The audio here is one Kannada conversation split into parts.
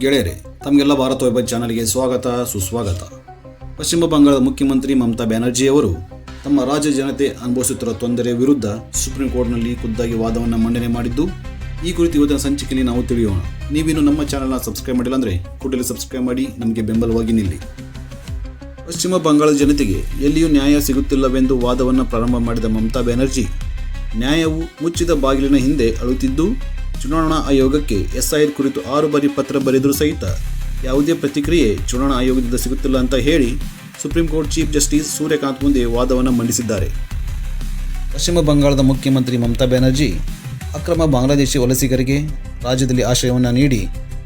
ಗೆಳೆಯರೆ, ತಮಗೆಲ್ಲ ಭಾರತ ವೈಭವ ಚಾನಲ್ಗೆ ಸ್ವಾಗತ ಸುಸ್ವಾಗತ. ಪಶ್ಚಿಮ ಬಂಗಾಳದ ಮುಖ್ಯಮಂತ್ರಿ ಮಮತಾ ಬ್ಯಾನರ್ಜಿಯವರು ತಮ್ಮ ರಾಜ್ಯ ಜನತೆ ಅನುಭವಿಸುತ್ತಿರುವ ತೊಂದರೆ ವಿರುದ್ಧ ಸುಪ್ರೀಂ ಕೋರ್ಟ್ನಲ್ಲಿ ಖುದ್ದಾಗಿ ವಾದವನ್ನು ಮಂಡನೆ ಮಾಡಿದ್ದು, ಈ ಕುರಿತು ಇವತ್ತಿನ ಸಂಚಿಕೆಯಲ್ಲಿ ನಾವು ತಿಳಿಯೋಣ. ನೀವಿನ್ನು ನಮ್ಮ ಚಾನಲ್ನ ಸಬ್ಸ್ಕ್ರೈಬ್ ಮಾಡಿಲ್ಲ ಅಂದರೆ ಕೂಡಲೇ ಸಬ್ಸ್ಕ್ರೈಬ್ ಮಾಡಿ ನಮಗೆ ಬೆಂಬಲವಾಗಿ ನಿಲ್ಲಿ. ಪಶ್ಚಿಮ ಬಂಗಾಳದ ಜನತೆಗೆ ಎಲ್ಲಿಯೂ ನ್ಯಾಯ ಸಿಗುತ್ತಿಲ್ಲವೆಂದು ವಾದವನ್ನು ಪ್ರಾರಂಭ ಮಾಡಿದ ಮಮತಾ ಬ್ಯಾನರ್ಜಿ, ನ್ಯಾಯವು ಮುಚ್ಚಿದ ಬಾಗಿಲಿನ ಹಿಂದೆ ಅಳುತ್ತಿದ್ದು, ಚುನಾವಣಾ ಆಯೋಗಕ್ಕೆ SIR ಕುರಿತು 6 ಬಾರಿ ಪತ್ರ ಬರೆದರೂ ಸಹಿತ ಯಾವುದೇ ಪ್ರತಿಕ್ರಿಯೆ ಚುನಾವಣಾ ಆಯೋಗದಿಂದ ಸಿಗುತ್ತಿಲ್ಲ ಅಂತ ಹೇಳಿ Supreme Court chief justice Suryakant ಮುಂದೆ ವಾದವನ್ನು ಮಂಡಿಸಿದ್ದಾರೆ. ಪಶ್ಚಿಮ ಬಂಗಾಳದ ಮುಖ್ಯಮಂತ್ರಿ ಮಮತಾ ಬ್ಯಾನರ್ಜಿ ಅಕ್ರಮ ಬಾಂಗ್ಲಾದೇಶಿ ವಲಸಿಗರಿಗೆ ರಾಜ್ಯದಲ್ಲಿ ಆಶ್ರಯವನ್ನು ನೀಡಿ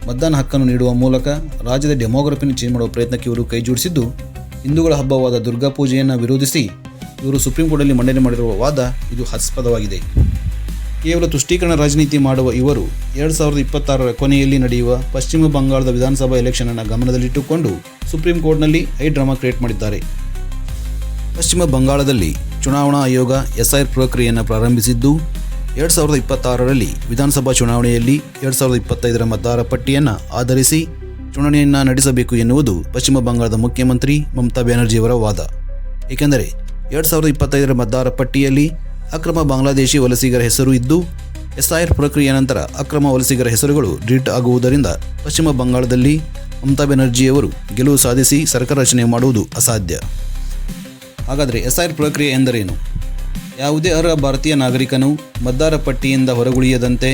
ಮತದಾನ ಹಕ್ಕನ್ನು ನೀಡುವ ಮೂಲಕ ರಾಜ್ಯದ ಡೆಮೋಗ್ರಫಿಯನ್ನು ಚೇಂಜ್ ಮಾಡುವ ಪ್ರಯತ್ನಕ್ಕೆ ಇವರು ಕೈಜೋಡಿಸಿದ್ದು, ಹಿಂದೂಗಳ ಹಬ್ಬವಾದ ದುರ್ಗಾ ಪೂಜೆಯನ್ನು ವಿರೋಧಿಸಿ ಇವರು ಸುಪ್ರೀಂ ಕೋರ್ಟಲ್ಲಿ ಮಂಡನೆ ಮಾಡಿರುವ ವಾದ ಇದು ಹಾಸ್ಯಾಸ್ಪದವಾಗಿದೆ. ಕೇವಲ ತುಷ್ಟೀಕರಣ ರಾಜನೀತಿ ಮಾಡುವ ಇವರು 2026ರ ಕೊನೆಯಲ್ಲಿ ನಡೆಯುವ ಪಶ್ಚಿಮ ಬಂಗಾಳದ ವಿಧಾನಸಭಾ ಎಲೆಕ್ಷನ್ ಅನ್ನು ಗಮನದಲ್ಲಿಟ್ಟುಕೊಂಡು ಸುಪ್ರೀಂ ಕೋರ್ಟ್ನಲ್ಲಿ ಡ್ರಾಮಾ ಕ್ರಿಯೇಟ್ ಮಾಡಿದ್ದಾರೆ. ಪಶ್ಚಿಮ ಬಂಗಾಳದಲ್ಲಿ ಚುನಾವಣಾ ಆಯೋಗ SIR ಪ್ರಕ್ರಿಯೆಯನ್ನು ಪ್ರಾರಂಭಿಸಿದ್ದು, 2026ರಲ್ಲಿ ವಿಧಾನಸಭಾ ಚುನಾವಣೆಯಲ್ಲಿ 2025ರ ಮತದಾರ ಪಟ್ಟಿಯನ್ನು ಆಧರಿಸಿ ಚುನಾವಣೆಯನ್ನು ನಡೆಸಬೇಕು ಎನ್ನುವುದು ಪಶ್ಚಿಮ ಬಂಗಾಳದ ಮುಖ್ಯಮಂತ್ರಿ ಮಮತಾ ಬ್ಯಾನರ್ಜಿಯವರ ವಾದ. ಏಕೆಂದರೆ 2025ರ ಮತದಾರ ಪಟ್ಟಿಯಲ್ಲಿ ಅಕ್ರಮ ಬಾಂಗ್ಲಾದೇಶಿ ವಲಸಿಗರ ಹೆಸರು ಇದ್ದು, SIR ಪ್ರಕ್ರಿಯೆಯ ನಂತರ ಅಕ್ರಮ ವಲಸಿಗರ ಹೆಸರುಗಳು ಡಿಲೀಟ್ ಆಗುವುದರಿಂದ ಪಶ್ಚಿಮ ಬಂಗಾಳದಲ್ಲಿ ಮಮತಾ ಬ್ಯಾನರ್ಜಿಯವರು ಗೆಲುವು ಸಾಧಿಸಿ ಸರ್ಕಾರ ರಚನೆ ಮಾಡುವುದು ಅಸಾಧ್ಯ. ಹಾಗಾದರೆ SIR ಪ್ರಕ್ರಿಯೆ ಎಂದರೇನು? ಯಾವುದೇ ಅರ್ಹ ಭಾರತೀಯ ನಾಗರಿಕನು ಮತದಾರ ಪಟ್ಟಿಯಿಂದ ಹೊರಗುಳಿಯದಂತೆ,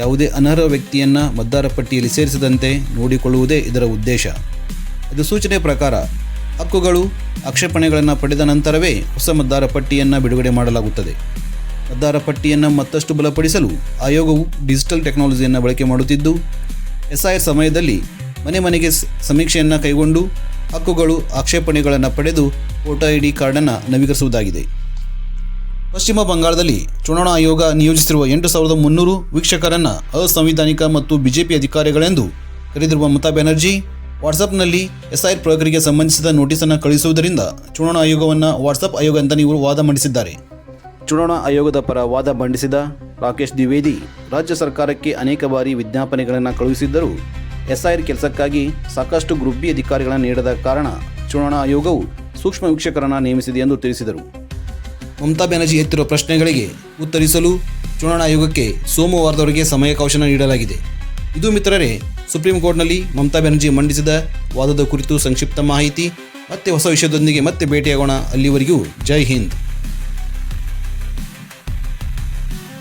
ಯಾವುದೇ ಅನರ್ಹ ವ್ಯಕ್ತಿಯನ್ನು ಮತದಾರ ಪಟ್ಟಿಯಲ್ಲಿ ಸೇರಿಸದಂತೆ ನೋಡಿಕೊಳ್ಳುವುದೇ ಇದರ ಉದ್ದೇಶ. ಇದು ಸೂಚನೆ ಪ್ರಕಾರ ಹಕ್ಕುಗಳು ಆಕ್ಷೇಪಣೆಗಳನ್ನು ಪಡೆದ ನಂತರವೇ ಹೊಸ ಮತದಾರ ಪಟ್ಟಿಯನ್ನು ಬಿಡುಗಡೆ ಮಾಡಲಾಗುತ್ತದೆ. ಮತದಾರ ಪಟ್ಟಿಯನ್ನು ಮತ್ತಷ್ಟು ಬಲಪಡಿಸಲು ಆಯೋಗವು ಡಿಜಿಟಲ್ ಟೆಕ್ನಾಲಜಿಯನ್ನು ಬಳಕೆ ಮಾಡುತ್ತಿದ್ದು, SIR ಸಮಯದಲ್ಲಿ ಮನೆ ಮನೆಗೆ ಸಮೀಕ್ಷೆಯನ್ನು ಕೈಗೊಂಡು ಹಕ್ಕುಗಳು ಆಕ್ಷೇಪಣೆಗಳನ್ನು ಪಡೆದು ವೋಟರ್ ID ಕಾರ್ಡನ್ನು ನವೀಕರಿಸುವುದಾಗಿದೆ. ಪಶ್ಚಿಮ ಬಂಗಾಳದಲ್ಲಿ ಚುನಾವಣಾ ಆಯೋಗ ನಿಯೋಜಿಸಿರುವ 8300 ವೀಕ್ಷಕರನ್ನು ಅಸಂವಿಧಾನಿಕ ಮತ್ತು ಬಿಜೆಪಿ ಅಧಿಕಾರಿಗಳೆಂದು ಕರೆದಿರುವ ಮಮತಾ ಬ್ಯಾನರ್ಜಿ ವಾಟ್ಸಪ್ನಲ್ಲಿ SIR ಪ್ರಕ್ರಿಯೆಗೆ ಸಂಬಂಧಿಸಿದ ನೋಟಿಸನ್ನು ಕಳುಹಿಸುವುದರಿಂದ ಚುನಾವಣಾ ಆಯೋಗವನ್ನು ವಾಟ್ಸಪ್ ಆಯೋಗ ಅಂತ ಇವರು ವಾದ ಮಂಡಿಸಿದ್ದಾರೆ. ಚುನಾವಣಾ ಆಯೋಗದ ಪರ ವಾದ ಮಂಡಿಸಿದ ರಾಕೇಶ್ ದ್ವಿವೇದಿ, ರಾಜ್ಯ ಸರ್ಕಾರಕ್ಕೆ ಅನೇಕ ಬಾರಿ ವಿಜ್ಞಾಪನೆಗಳನ್ನು ಕಳುಹಿಸಿದ್ದರೂ SIR ಕೆಲಸಕ್ಕಾಗಿ ಸಾಕಷ್ಟು ಗ್ರೂಪ್ B ಅಧಿಕಾರಿಗಳನ್ನು ನೀಡದ ಕಾರಣ ಚುನಾವಣಾ ಆಯೋಗವು ಸೂಕ್ಷ್ಮ ವೀಕ್ಷಕರನ್ನು ನೇಮಿಸಿದೆ ಎಂದು ತಿಳಿಸಿದರು. ಮಮತಾ ಬ್ಯಾನರ್ಜಿ ಎತ್ತಿರುವ ಪ್ರಶ್ನೆಗಳಿಗೆ ಉತ್ತರಿಸಲು ಚುನಾವಣಾ ಆಯೋಗಕ್ಕೆ ಸೋಮವಾರದವರೆಗೆ ಸಮಯಾವಕಾಶ ನೀಡಲಾಗಿದೆ. ಇದು ಮಿತ್ರರೇ, ಸುಪ್ರೀಂ ಕೋರ್ಟ್ನಲ್ಲಿ ಮಮತಾ ಬ್ಯಾನರ್ಜಿ ಮಂಡಿಸಿದ ವಾದದ ಕುರಿತು ಸಂಕ್ಷಿಪ್ತ ಮಾಹಿತಿ. ಮತ್ತೆ ಹೊಸ ವಿಷಯದೊಂದಿಗೆ ಮತ್ತೆ ಭೇಟಿಯಾಗೋಣ. ಅಲ್ಲಿವರೆಗೂ ಜೈ ಹಿಂದ್.